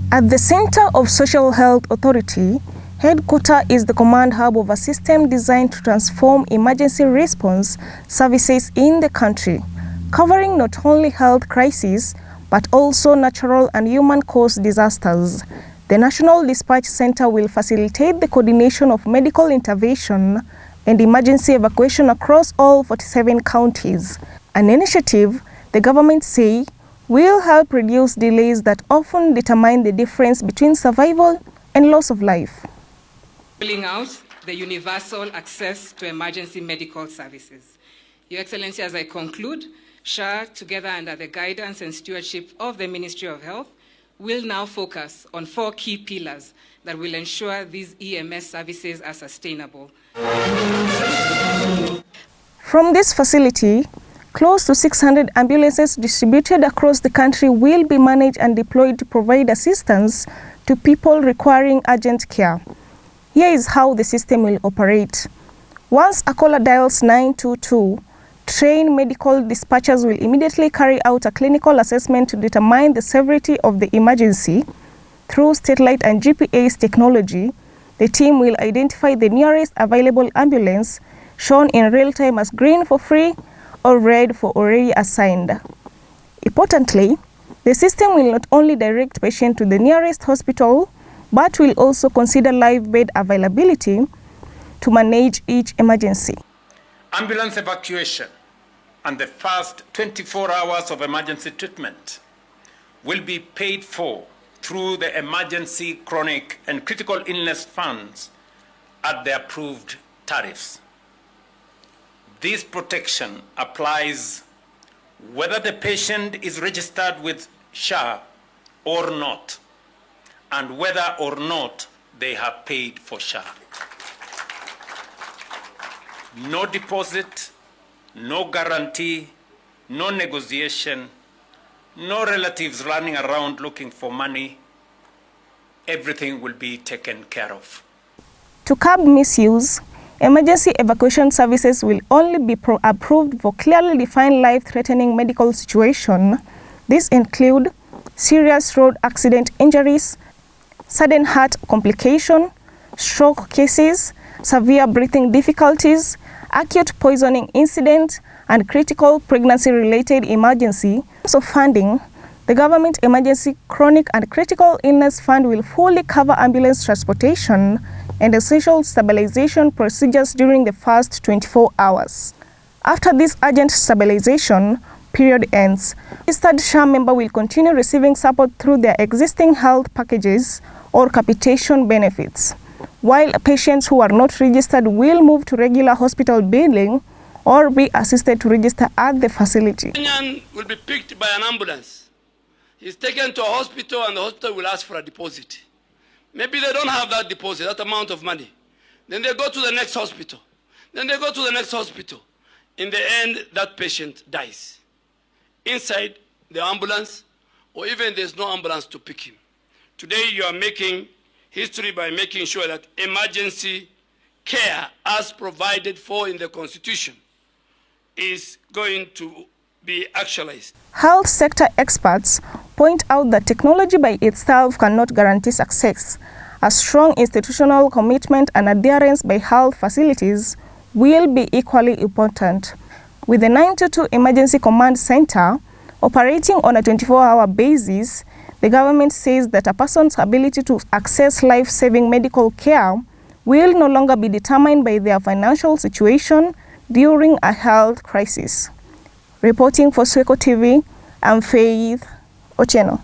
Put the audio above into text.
At the Center of Social Health Authority, headquarters is the command hub of a system designed to transform emergency response services in the country, covering not only health crises, but also natural and human-caused disasters. The National Dispatch Center will facilitate the coordination of medical intervention and emergency evacuation across all 47 counties. An initiative, the government say, will help reduce delays that often determine the difference between survival and loss of life. Rolling out the universal access to emergency medical services. Your Excellency, as I conclude, SHA, together under the guidance and stewardship of the Ministry of Health, will now focus on 4 key pillars that will ensure these EMS services are sustainable. From this facility, close to 600 ambulances distributed across the country will be managed and deployed to provide assistance to people requiring urgent care. Here is how the system will operate. Once a caller dials 922, trained medical dispatchers will immediately carry out a clinical assessment to determine the severity of the emergency. Through satellite and GPS technology, the team will identify the nearest available ambulance, shown in real time as green for free or red for already assigned. Importantly, the system will not only direct patients to the nearest hospital, but will also consider live bed availability to manage each emergency. Ambulance evacuation and the first 24 hours of emergency treatment will be paid for through the emergency, chronic, and critical illness funds at the approved tariffs. This protection applies whether the patient is registered with SHA or not, and whether or not they have paid for SHA. No deposit, no guarantee, no negotiation, no relatives running around looking for money. Everything will be taken care of. To curb misuse, emergency evacuation services will only be approved for clearly defined life-threatening medical situations. These include serious road accident injuries, sudden heart complication, stroke cases, severe breathing difficulties, acute poisoning incident, and critical pregnancy-related emergency. So funding, the Government Emergency, Chronic and Critical Illness Fund will fully cover ambulance transportation and essential stabilization procedures during the first 24 hours. After this urgent stabilization period ends, registered SHA member will continue receiving support through their existing health packages or capitation benefits, while patients who are not registered will move to regular hospital billing or be assisted to register at the facility. Kenyan will be picked by an ambulance. He's taken to a hospital and the hospital will ask for a deposit. Maybe they don't have that deposit, that amount of money. Then they go to the next hospital. Then they go to the next hospital. In the end, that patient dies inside the ambulance, or even there's no ambulance to pick him. Today you are making history by making sure that emergency care, as provided for in the Constitution, is going to be actualized. Health sector experts point out that technology by itself cannot guarantee success. A strong institutional commitment and adherence by health facilities will be equally important. With the 922 Emergency Command Center operating on a 24-hour basis, the government says that a person's ability to access life-saving medical care will no longer be determined by their financial situation during a health crisis. Reporting for Sweko TV, I'm Faith Otieno.